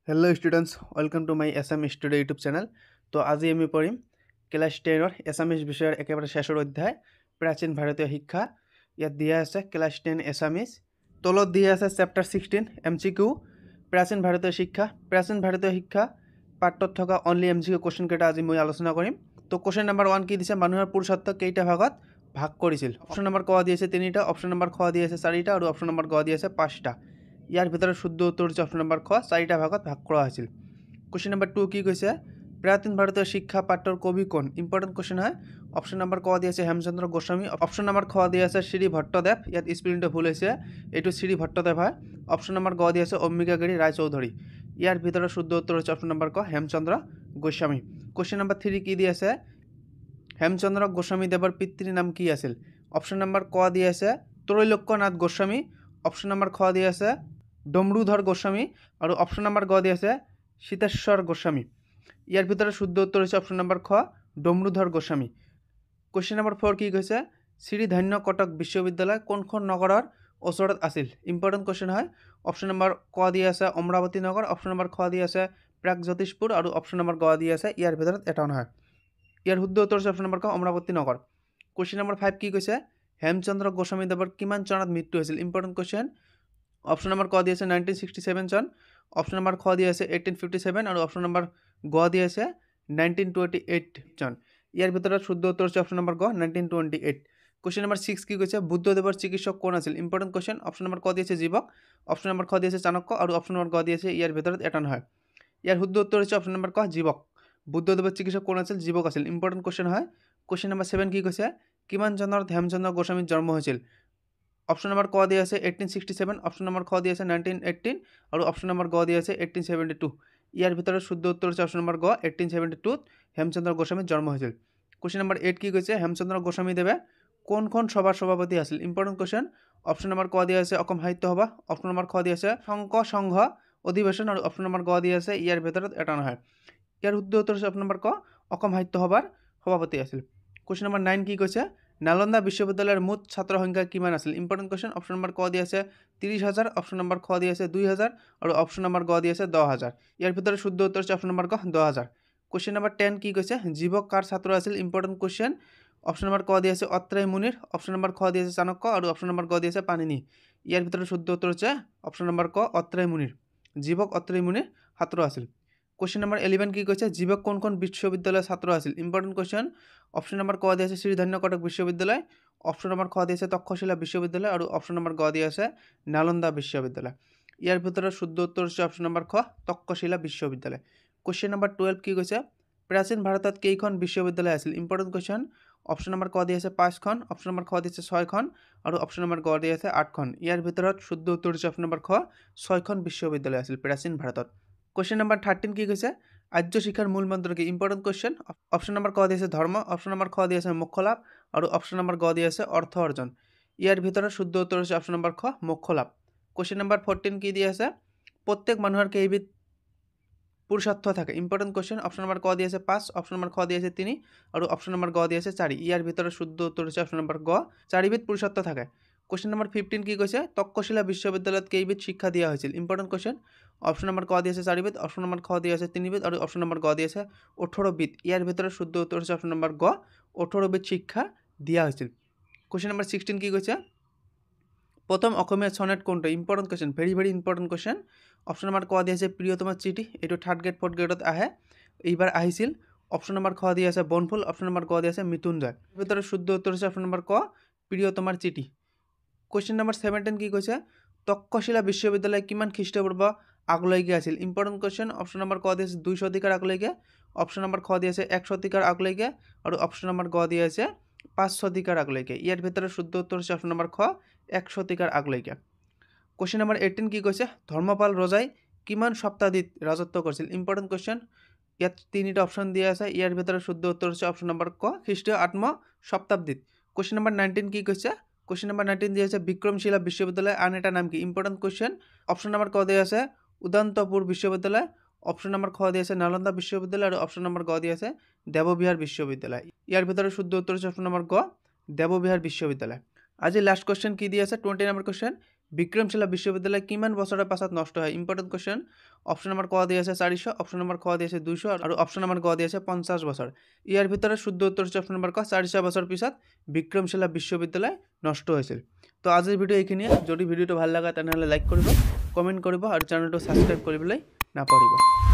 Hello students welcome to my Assamese studio YouTube channel. तो आज आमी पढ़िम क्लास 10 एसामिस विषय एकेबारे शेषर अध्याय प्राचीन भारतीय शिक्षा। इतना दिया आछे क्लास 10 एसामिस तलत दिया आछे चैप्टार 16 एमसीकिউ प्राचीन भारतीय शिक्षा पार्टत थका अनलि एमसीकिউ क्वेश्चन केटा आज मैं आलोचना करिम। तो क्वेश्चन नम्बर 1 कि दिছে মানুহৰ পুৰুষত্ব কেইটা ভাগত ভাগ কৰিছিল। অপশন নম্বৰ ক দি আছে 3টা, অপশন নম্বৰ খ দি আছে 4টা আৰু অপশন নম্বৰ গ দি আছে 5টা। ইয়াৰ ভিতৰত শুদ্ধ উত্তৰ হৈছে অপশন নম্বৰ খ 4টা ভাগত ভাগ কৰা হৈছিল। क्वेश्चन नम्बर 2 কি কৈছে प्राचीन भारतीय शिक्षा पाठर कवि कौन इम्पर्टेन्ट क्वेश्चन है। ऑप्शन नम्बर क दी है हेमचंद्र गोस्वामी, ऑप्शन नम्बर ख दी है श्री भट्टदेव, इतना स्पेलिंग भूल है श्री भट्टदेव है। ऑप्शन नम्बर ग दी है अम्बिकागिरी रायचौधरी। यार भर शुद्ध उत्तर हो ऑप्शन नम्बर क हेमचंद्र गोस्वामी। क्वेश्चन नम्बर 3 की दी है हेमचंद्र गोस्वामी देवर पितृ नाम की आसिल। ऑप्शन नम्बर क दी है त्रैलोक्यनाथ गोस्वामी, ऑप्शन नम्बर ख दी है डमरूधर गोस्वामी और ऑप्शन नम्बर ग दी है सीतेश्वर गोस्वामी। यार भर शुद्ध उत्तर हो ऑप्शन नम्बर ख डमरूधर गोस्वामी। क्वेश्चन नम्बर 4 की कैसे श्रीधन्य कटक विश्वविद्यालय कौन नगर ओसरत आसिल। इम्पर्टेन्ट क्वेश्चन है। ऑप्शन नम्बर क दी है अमरावती नगर, ऑप्शन नम्बर ख दी है प्रागज्योतिषपुर और ऑप्शन नम्बर ग दी है यार भर एटा है। यार शुद्ध उत्तर ऑप्शन नम्बर क अमरावती नगर। क्वेश्चन नम्बर 5 की कैसे हेमचंद्र गोस्वामी देवर किमान चনত मृत्यु होइছিল। Important question. ऑप्शन नम्बर क दी है 1967 सन, ऑप्शन नम्बर ख दी है 1857 और ऑप्शन नम्बर ग दी है 1928 सन। यार भर शुद्ध उत्तर ऑप्शन नम्बर ग 1928। क्वेश्चन नम्बर 6 की कैसे बुद्धदेवर चिकित्सक कौन आसिल। Important question. ऑप्शन नम्बर क दी है जीवक, ऑप्शन नम्बर ख दी है चाणक्य और ऑप्शन नम्बर ग दी है यार भर एटा है। यार शुद्ध उत्तर ऑप्शन नम्बर क जीवक। बुद्धदेवर चिकित्सक कौन आसिल जीवक आसिल। इम्पर्टेन्ट क्वेश्चन है। क्वेश्चन नम्बर 7 की कैसे किमान चंद्र हेमचंद्र गोस्वामी जन्म होइছিল। ऑप्शन नम्बर क दिया है 1867, ऑप्शन नम्बर ख दिया है 1918 और ऑप्शन नम्बर ग दिया है 1872। यार भर शुद्ध उत्तर ऑप्शन नम्बर ग 1872 हेमचंद्र गोस्वामी जन्म होइছিল। क्वेश्चन नम्बर 8 की कैसे हेमचंद्र गोस्वामी देवे कौन सभार सभापति आसिल। Important question. ऑप्शन नम्बर क दिया है असम साहित्य सभा, ऑप्शन नम्बर ख दिया है शंक संघ अधिवेशन और ऑप्शन नम्बर ग दिया है यार भर एटा है। यार शुद्ध उत्तर ऑप्शन नम्बर क असम साहित्य सभार सभापति आसिल। क्वेश्चन नम्बर 9 की कैसे नालंदा विश्वविद्यालय मुठ छात्र संख्या किमान आसिल। Important question. ऑप्शन नम्बर क दिया है 30,000, ऑप्शन नम्बर ख दिया है 2,000 और ऑप्शन नम्बर ग दिया है 10,000। यार भर शुद्ध उत्तर ऑप्शन नम्बर क 10,000। क्वेश्चन नम्बर 10 की कैसे जीवक कार छात्र आसिल। Important question. ऑप्शन नम्बर क दिया है अत्रेय मुनिर, ऑप्शन नम्बर ख दिया है चाणक्य और ऑप्शन नम्बर ग दिया है पाणिनि। यार भर शुद्ध उत्तर ऑप्शन नम्बर क अत्रेय मुनिर, जीवक अत्रेय मुनिर छात्र आसिल। क्वेश्चन नम्बर 11 की कैसे जीवक कौन विश्वविद्यालय छात्र आसिल। Important question. ऑप्शन नम्बर क दिया है श्रीधन्य कटक विश्वविद्यालय, ऑप्शन नम्बर ख दिया है तक्षशिला विश्वविद्यालय और ऑप्शन नम्बर ग दिया है नालंदा विश्वविद्यालय। यार भर शुद्ध उत्तर ऑप्शन नम्बर ख तक्षशिला विश्वविद्यालय। क्वेश्चन नम्बर 12 की कैसे प्राचीन भारत केइखन विश्वविद्यालय आसिल। Important question. ऑप्शन नम्बर क दिया है 5खन, ऑप्शन नम्बर ख दिया है 6खन और ऑप्शन नम्बर ग दिया है 8खन। यार भर शुद्ध उत्तर ऑप्शन नम्बर ख 6खन विश्वविद्यालय आसिल प्राचीन भारत। क्वेश्चन नम्बर 13 की कैसे आर्य शिक्षार मूल मंत्र की। Important question. ऑप्शन नम्बर क दिया है धर्म, ऑप्शन नम्बर ख दिया है मोक्ष लाभ और ऑप्शन नम्बर ग दिया है अर्थ अर्जन। यार भर शुद्ध उत्तर ऑप्शन नम्बर ख मोक्ष लाभ। क्वेश्चन नम्बर 14 की दिया है प्रत्येक मानुषर केइबिध पुरुषार्थ থাকে। Important question. ऑप्शन नम्बर क दिया है 5, ऑप्शन नम्बर ख दिया है 3 और ऑप्शन नम्बर ग दिया है 4। यार भर शुद्ध उत्तर ऑप्शन नम्बर ग 4বিধ पुरुषार्थ থাকে। क्वेश्चन नम्बर 15 की कैसे तक्षशिला विश्वविद्यालय केइबिध शिक्षा दिया হয়েছিল। Important question. ऑप्शन नम्बर क दिया है 4বিধ, ऑप्शन नम्बर ख दिया है 3বিধ और ऑप्शन नम्बर ग दिया है 18বিধ। यार भर शुद्ध उत्तर ऑप्शन नम्बर ग 18বিধ शिक्षा दिया হয়েছিল। क्वेश्चन नम्बर 16 की कैसे प्रथम अসমীয়া सनेट कोनटा। Important question, very very important question. Option number क दिया है प्रियतमा चिठी, ये 3rd ग्रेड 4th ग्रेडत आए এইবাৰ আহিছিল। ऑप्शन नम्बर ख दिया है बनफुल, ऑप्शन नम्बर ग दिया है मृत्युंजय। भर शुद्ध उत्तर ऑप्शन नम्बर क प्रियतमार चिठी। क्वेश्चन नम्बर 17 की कैसे तक्षशिला विश्वविद्यालय किमान ख्रीष्टपूर्व আগলৈকে আছিল। Important question. ऑप्शन नम्बर क दिया है 200 শতিকাৰ আগলৈকে, ऑप्शन नम्बर ख दिया है 100 শতিকাৰ আগলৈকে और ऑप्शन नम्बर ग दिया है 500 শতিকাৰ আগলৈকে। ইয়াৰ ভিতৰত শুদ্ধ उत्तर ऑप्शन नम्बर ख 100 শতিকাৰ আগলৈকে। क्वेश्चन नम्बर 18 की कैसे धर्मपाल रजाई किमान शताब्दीत राजत्व কৰিছিল। Important question. ইয়াত 3টা অপশন দিয়া আছে। ইয়াৰ ভিতৰত শুদ্ধ উত্তৰ হৈছে অপশন নম্বৰ ক খ্ৰীষ্টীয় 8ম শতাব্দীত। क्वेश्चन नम्बर 19 की कैसे क्वेश्चन नम्बर 19 दिया है विक्रमशिला विश्वविद्यालय आन एटा नाम की। Important question. ऑप्शन नम्बर क दिया है उदंतपुर विश्वविद्यालय, ऑप्शन नम्बर ख दिया है नालंदा विश्वविद्यालय और ऑप्शन नम्बर ग दिया है देवबिहार विश्वविद्यालय। यार भीतर शुद्ध उत्तर ऑप्शन नम्बर ग देवबिहार विश्वविद्यालय। आज लास्ट क्वेश्चन की दिया है 20 नम्बर क्वेश्चन বিক্ৰমশিলা বিশ্ববিদ্যালয় কিমান বছৰৰ পাছত নষ্ট হয়? Important question. অপশ্যন নম্বৰ ক দি আছে 400, অপশ্যন নম্বৰ খ দি আছে 200 আৰু অপশ্যন নম্বৰ গ দি আছে 50 বছৰ। ইয়াৰ ভিতৰত শুদ্ধ উত্তৰ হৈছে অপশ্যন নম্বৰ ক, 400 বছৰ পিছত বিক্ৰমশিলা বিশ্ববিদ্যালয় নষ্ট হৈছিল। তো আজিৰ ভিডিঅ' এইখিনিয়ে। যদি ভিডিঅ'টো ভাল লাগে তেনেহ'লে লাইক কৰিব, কমেণ্ট কৰিব আৰু চেনেলটো ছাবস্ক্ৰাইব কৰিবলৈ নাপাহৰিব।